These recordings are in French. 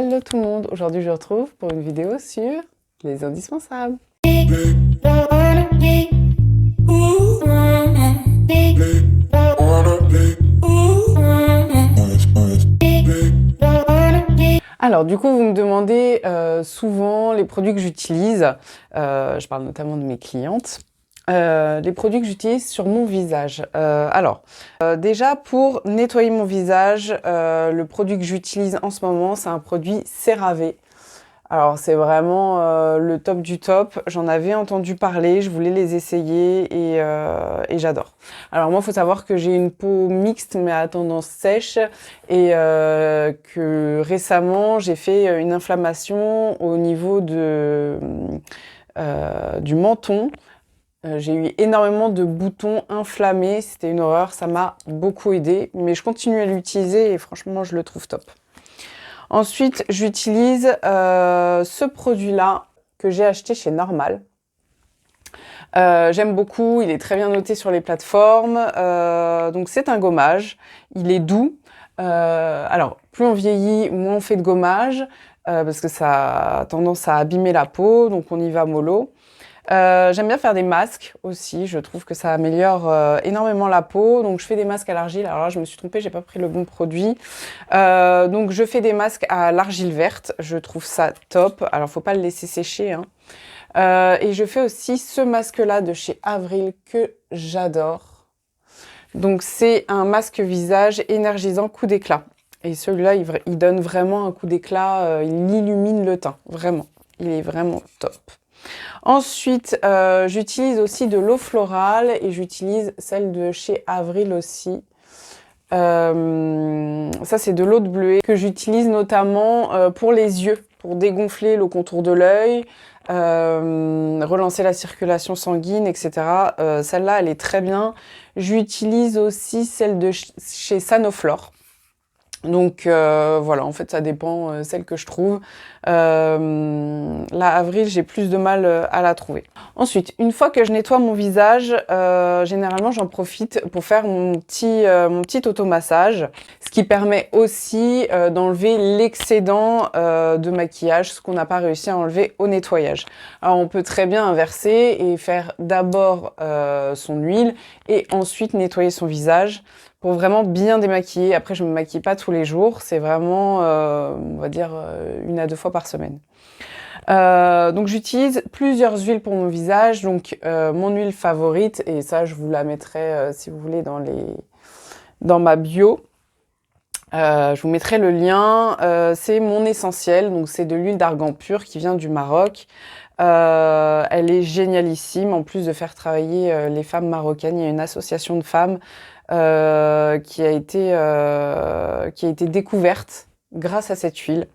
Hello tout le monde, aujourd'hui je vous retrouve pour une vidéo sur les indispensables. Alors du coup vous me demandez souvent les produits que j'utilise, je parle notamment de mes clientes. Les produits que j'utilise sur mon visage. Déjà pour nettoyer mon visage, le produit que j'utilise en ce moment, c'est un produit CeraVe. Alors c'est vraiment le top du top. J'en avais entendu parler, je voulais les essayer et j'adore. Alors moi, il faut savoir que j'ai une peau mixte mais à tendance sèche et que récemment j'ai fait une inflammation au niveau du menton. J'ai eu énormément de boutons inflammés, c'était une horreur, ça m'a beaucoup aidé, mais je continue à l'utiliser et franchement je le trouve top. Ensuite, j'utilise ce produit-là que j'ai acheté chez Normal. J'aime beaucoup, il est très bien noté sur les plateformes, donc c'est un gommage, il est doux. Alors, plus on vieillit, moins on fait de gommage, parce que ça a tendance à abîmer la peau, donc on y va mollo. J'aime bien faire des masques aussi, je trouve que ça améliore énormément la peau, donc je fais des masques à l'argile. Alors là je me suis trompée, j'ai pas pris le bon produit, donc je fais des masques à l'argile verte, je trouve ça top. Alors faut pas le laisser sécher, hein. Et je fais aussi ce masque là de chez Avril que j'adore, donc c'est un masque visage énergisant coup d'éclat, et celui-là il donne vraiment un coup d'éclat, il illumine le teint, vraiment, il est vraiment top. Ensuite, j'utilise aussi de l'eau florale et j'utilise celle de chez Avril aussi. Ça, c'est de l'eau de bleuet que j'utilise notamment pour les yeux, pour dégonfler le contour de l'œil, relancer la circulation sanguine, etc. Celle-là, elle est très bien. J'utilise aussi celle de chez Sanoflore. Donc voilà, en fait ça dépend, celle que je trouve. La Avril, j'ai plus de mal à la trouver. Ensuite, une fois que je nettoie mon visage, généralement j'en profite pour faire mon petit automassage, ce qui permet aussi d'enlever l'excédent de maquillage, ce qu'on n'a pas réussi à enlever au nettoyage. Alors on peut très bien inverser et faire d'abord son huile et ensuite nettoyer son visage, pour vraiment bien démaquiller. Après, je me maquille pas tous les jours, c'est vraiment, on va dire, 1 à 2 fois par semaine. Donc j'utilise plusieurs huiles pour mon visage, donc mon huile favorite, et ça je vous la mettrai si vous voulez dans ma bio. Je vous mettrai le lien, c'est mon essentiel, donc c'est de l'huile d'argan pure qui vient du Maroc. Elle est génialissime, en plus de faire travailler les femmes marocaines, il y a une association de femmes qui a été découverte grâce à cette huile.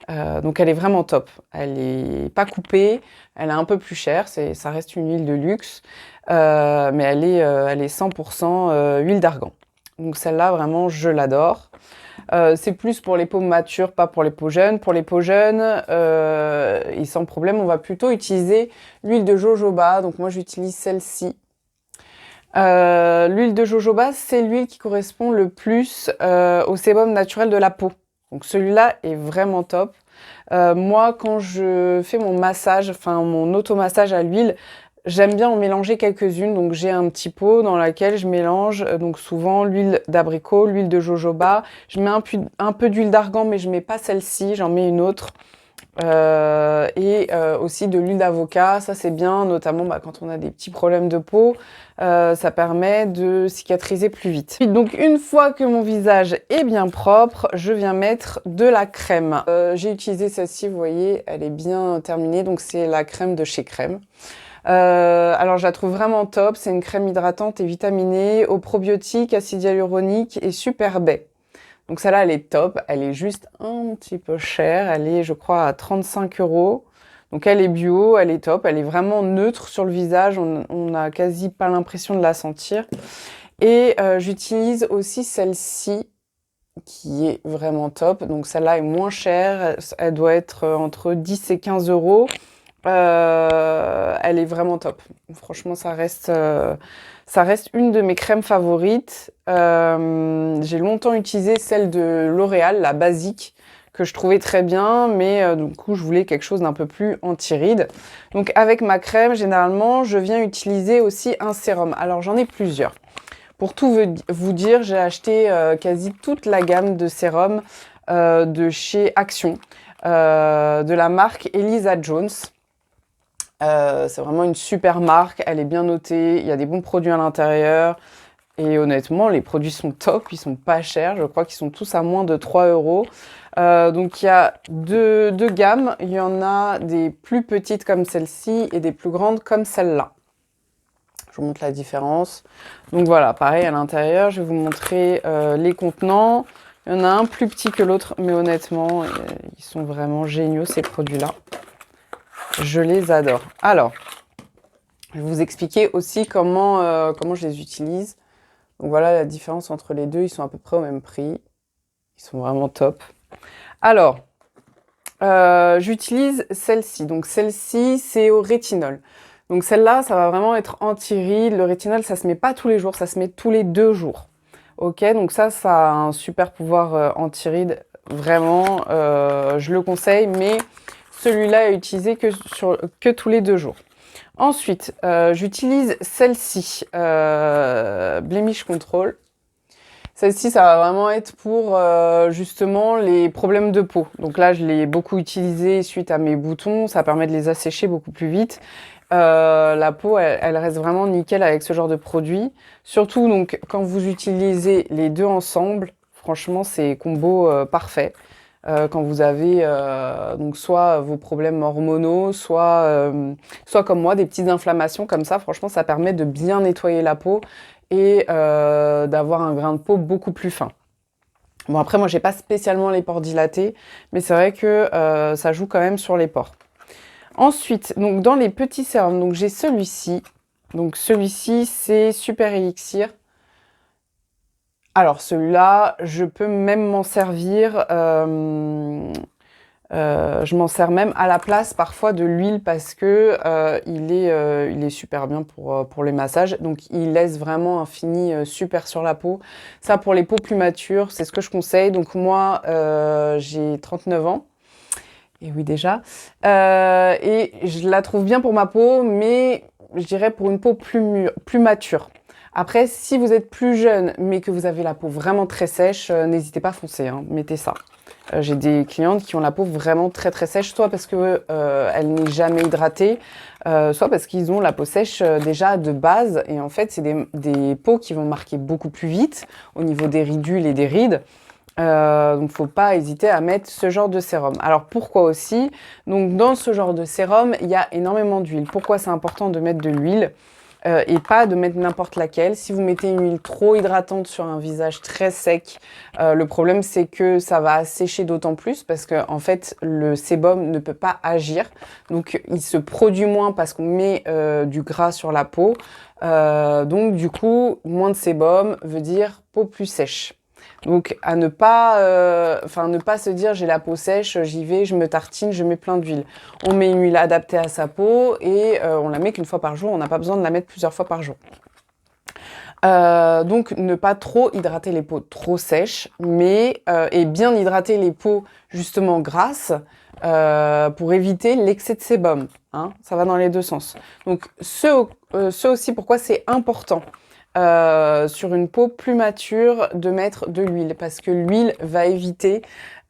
Donc elle est vraiment top. Elle est pas coupée, elle est un peu plus chère, ça reste une huile de luxe, mais elle est 100% huile d'argan. Donc celle-là, vraiment, je l'adore. C'est plus pour les peaux matures, pas pour les peaux jeunes. Pour les peaux jeunes, et sans problème, on va plutôt utiliser l'huile de jojoba. Donc moi, j'utilise celle-ci. L'huile de jojoba, c'est l'huile qui correspond le plus au sébum naturel de la peau. Donc celui-là est vraiment top. Moi, quand je fais mon massage, enfin mon automassage à l'huile, j'aime bien en mélanger quelques-unes. Donc j'ai un petit pot dans lequel je mélange donc souvent l'huile d'abricot, l'huile de jojoba. Je mets un peu d'huile d'argan, mais je mets pas celle-ci, j'en mets une autre. Aussi de l'huile d'avocat, ça c'est bien, notamment quand on a des petits problèmes de peau, ça permet de cicatriser plus vite. Donc une fois que mon visage est bien propre, je viens mettre de la crème. J'ai utilisé celle-ci, vous voyez, elle est bien terminée, donc c'est la crème de chez Crème. Alors je la trouve vraiment top, c'est une crème hydratante et vitaminée, aux probiotiques, acide hyaluronique et super baie. Donc celle-là, elle est top, elle est juste un petit peu chère, elle est je crois à 35 €. Donc elle est bio, elle est top, elle est vraiment neutre sur le visage, on n'a quasi pas l'impression de la sentir. Et j'utilise aussi celle-ci qui est vraiment top, donc celle-là est moins chère, elle doit être entre 10 et 15 €. Elle est vraiment top. Franchement, ça reste une de mes crèmes favorites. J'ai longtemps utilisé celle de L'Oréal, la basique, que je trouvais très bien, mais du coup, je voulais quelque chose d'un peu plus anti-rides. Donc, avec ma crème, généralement, je viens utiliser aussi un sérum. Alors, j'en ai plusieurs. Pour tout vous dire, j'ai acheté quasi toute la gamme de sérums de chez Action, de la marque Elisa Jones. C'est vraiment une super marque, elle est bien notée, il y a des bons produits à l'intérieur. Et honnêtement, les produits sont top, ils sont pas chers, je crois qu'ils sont tous à moins de 3 euros. Donc il y a deux gammes, il y en a des plus petites comme celle-ci et des plus grandes comme celle-là. Je vous montre la différence. Donc voilà, pareil à l'intérieur, je vais vous montrer les contenants. Il y en a un plus petit que l'autre, mais honnêtement, ils sont vraiment géniaux ces produits-là. Je les adore. Alors, je vais vous expliquer aussi comment je les utilise. Donc voilà la différence entre les deux, ils sont à peu près au même prix. Ils sont vraiment top. Alors, j'utilise celle-ci. Donc celle-ci, c'est au rétinol. Donc celle-là, ça va vraiment être anti-rides. Le rétinol, ça se met pas tous les jours, ça se met tous les 2 jours. Ok, donc ça a un super pouvoir anti-rides. Vraiment, je le conseille, mais celui-là est utilisé que tous les 2 jours. Ensuite, j'utilise celle-ci, Blemish Control. Celle-ci, ça va vraiment être pour justement les problèmes de peau. Donc là, je l'ai beaucoup utilisé suite à mes boutons. Ça permet de les assécher beaucoup plus vite. La peau, elle reste vraiment nickel avec ce genre de produit. Surtout donc quand vous utilisez les deux ensemble, franchement, c'est combo parfait. Quand vous avez donc soit vos problèmes hormonaux, soit comme moi, des petites inflammations comme ça. Franchement, ça permet de bien nettoyer la peau et d'avoir un grain de peau beaucoup plus fin. Bon, après, moi, j'ai pas spécialement les pores dilatés, mais c'est vrai que ça joue quand même sur les pores. Ensuite, donc dans les petits sérums, donc j'ai celui-ci. Donc celui-ci, c'est Super Elixir. Alors celui-là, je peux même m'en servir. Je m'en sers même à la place parfois de l'huile parce que il est super bien pour les massages. Donc il laisse vraiment un fini super sur la peau. Ça pour les peaux plus matures, c'est ce que je conseille. Donc moi, j'ai 39 ans. Et oui déjà. Et je la trouve bien pour ma peau, mais je dirais pour une peau plus mature. Après, si vous êtes plus jeune, mais que vous avez la peau vraiment très sèche, n'hésitez pas à foncer, hein, mettez ça. J'ai des clientes qui ont la peau vraiment très très sèche, soit parce que elle n'est jamais hydratée, soit parce qu'ils ont la peau sèche déjà de base. Et en fait, c'est des peaux qui vont marquer beaucoup plus vite au niveau des ridules et des rides. Donc faut pas hésiter à mettre ce genre de sérum. Alors pourquoi aussi? Donc dans ce genre de sérum, il y a énormément d'huile. Pourquoi c'est important de mettre de l'huile et pas de mettre n'importe laquelle? Si vous mettez une huile trop hydratante sur un visage très sec, le problème c'est que ça va assécher d'autant plus parce que en fait le sébum ne peut pas agir. Donc il se produit moins parce qu'on met du gras sur la peau. Donc du coup, moins de sébum veut dire peau plus sèche. Donc à ne pas se dire j'ai la peau sèche, j'y vais, je me tartine, je mets plein d'huile. On met une huile adaptée à sa peau et on la met qu'une fois par jour, on n'a pas besoin de la mettre plusieurs fois par jour. Donc ne pas trop hydrater les peaux trop sèches, mais et bien hydrater les peaux justement grasses pour éviter l'excès de sébum. Hein, ça va dans les deux sens. Donc ce aussi pourquoi c'est important. Sur une peau plus mature de mettre de l'huile parce que l'huile va éviter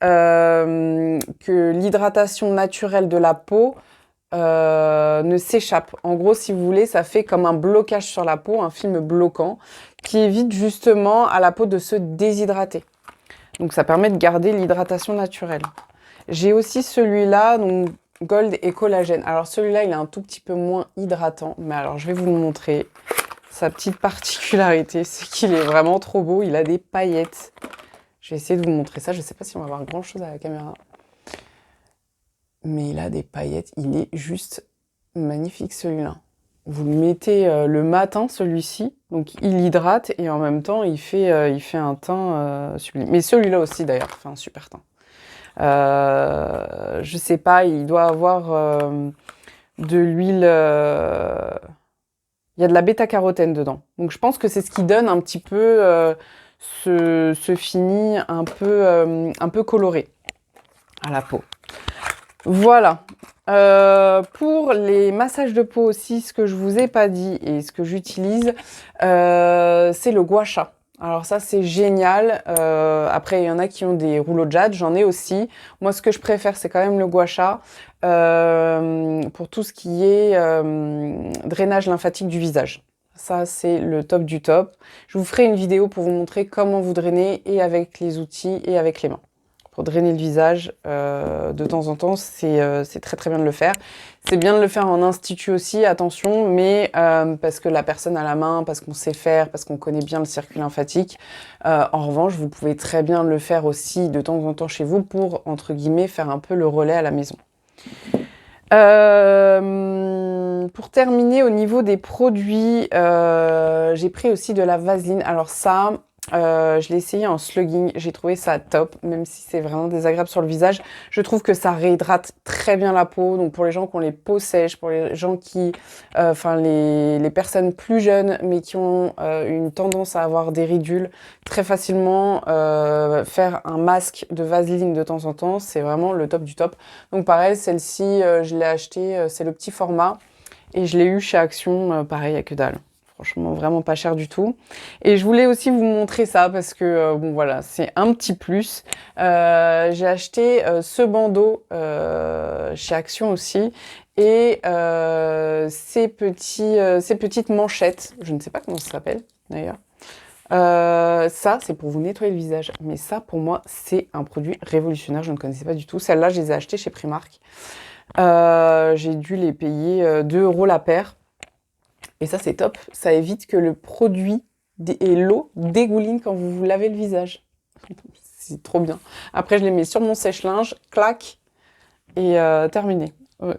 que l'hydratation naturelle de la peau ne s'échappe. En gros, si vous voulez, ça fait comme un blocage sur la peau, un film bloquant qui évite justement à la peau de se déshydrater. Donc ça permet de garder l'hydratation naturelle. J'ai aussi celui-là, donc Gold et Collagène. Alors celui-là, il est un tout petit peu moins hydratant, mais alors je vais vous le montrer. Sa petite particularité, c'est qu'il est vraiment trop beau. Il a des paillettes. Je vais essayer de vous montrer ça. Je ne sais pas si on va voir grand-chose à la caméra. Mais il a des paillettes. Il est juste magnifique, celui-là. Vous le mettez le matin, celui-ci. Donc, il hydrate et en même temps, il fait un teint sublime. Mais celui-là aussi, d'ailleurs, fait un super teint. Je sais pas, il doit avoir de l'huile... Il y a de la bêta-carotène dedans. Donc je pense que c'est ce qui donne un petit peu ce fini un peu coloré. à la peau. Voilà. Pour les massages de peau aussi, ce que je vous ai pas dit et ce que j'utilise, c'est le gua sha. Alors ça, c'est génial. Après, il y en a qui ont des rouleaux de jade, j'en ai aussi. Moi, ce que je préfère, c'est quand même le gua sha pour tout ce qui est drainage lymphatique du visage. Ça, c'est le top du top. Je vous ferai une vidéo pour vous montrer comment vous drainez et avec les outils et avec les mains. Pour drainer le visage, de temps en temps, c'est très très bien de le faire. C'est bien de le faire en institut aussi, attention, mais parce que la personne a la main, parce qu'on sait faire, parce qu'on connaît bien le circuit lymphatique. En revanche, vous pouvez très bien le faire aussi de temps en temps chez vous pour, entre guillemets, faire un peu le relais à la maison. Pour terminer, au niveau des produits, j'ai pris aussi de la vaseline. Alors ça, je l'ai essayé en slugging, j'ai trouvé ça top, même si c'est vraiment désagréable sur le visage. Je trouve que ça réhydrate très bien la peau, donc pour les gens qui ont les peaux sèches, pour les gens qui, enfin les personnes plus jeunes, mais qui ont une tendance à avoir des ridules, très facilement faire un masque de vaseline de temps en temps, c'est vraiment le top du top. Donc pareil, celle-ci, je l'ai achetée, c'est le petit format, et je l'ai eu chez Action, pareil, à que dalle. Franchement, vraiment pas cher du tout. Et je voulais aussi vous montrer ça parce que, bon voilà, c'est un petit plus. J'ai acheté ce bandeau chez Action aussi. Et ces petites manchettes, je ne sais pas comment ça s'appelle d'ailleurs. Ça, c'est pour vous nettoyer le visage. Mais ça, pour moi, c'est un produit révolutionnaire. Je ne connaissais pas du tout. Celles-là, je les ai achetées chez Primark. J'ai dû les payer 2 € la paire. Et ça, c'est top. Ça évite que le produit et l'eau dégoulinent quand vous vous lavez le visage. C'est trop bien. Après, je les mets sur mon sèche-linge, clac, et terminé.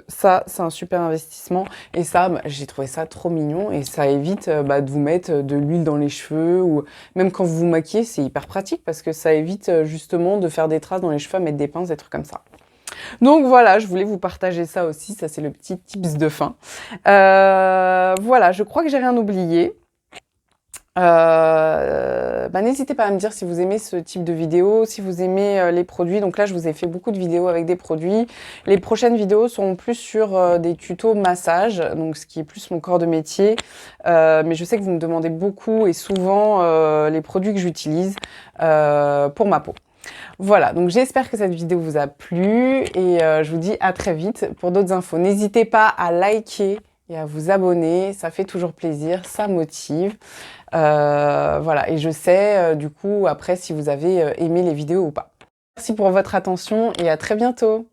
Ça, c'est un super investissement. Et ça, bah, j'ai trouvé ça trop mignon. Et ça évite de vous mettre de l'huile dans les cheveux. Ou même quand vous vous maquillez, c'est hyper pratique parce que ça évite justement de faire des traces dans les cheveux, à mettre des pinces, des trucs comme ça. Donc voilà, je voulais vous partager ça aussi, ça c'est le petit tips de fin. Voilà, je crois que j'ai rien oublié. N'hésitez pas à me dire si vous aimez ce type de vidéo, si vous aimez les produits. Donc là, je vous ai fait beaucoup de vidéos avec des produits. Les prochaines vidéos seront plus sur des tutos massage, donc ce qui est plus mon corps de métier. Mais je sais que vous me demandez beaucoup et souvent les produits que j'utilise pour ma peau. Voilà, donc j'espère que cette vidéo vous a plu et je vous dis à très vite pour d'autres infos. N'hésitez pas à liker et à vous abonner, ça fait toujours plaisir, ça motive. Voilà, et je sais du coup après si vous avez aimé les vidéos ou pas. Merci pour votre attention et à très bientôt.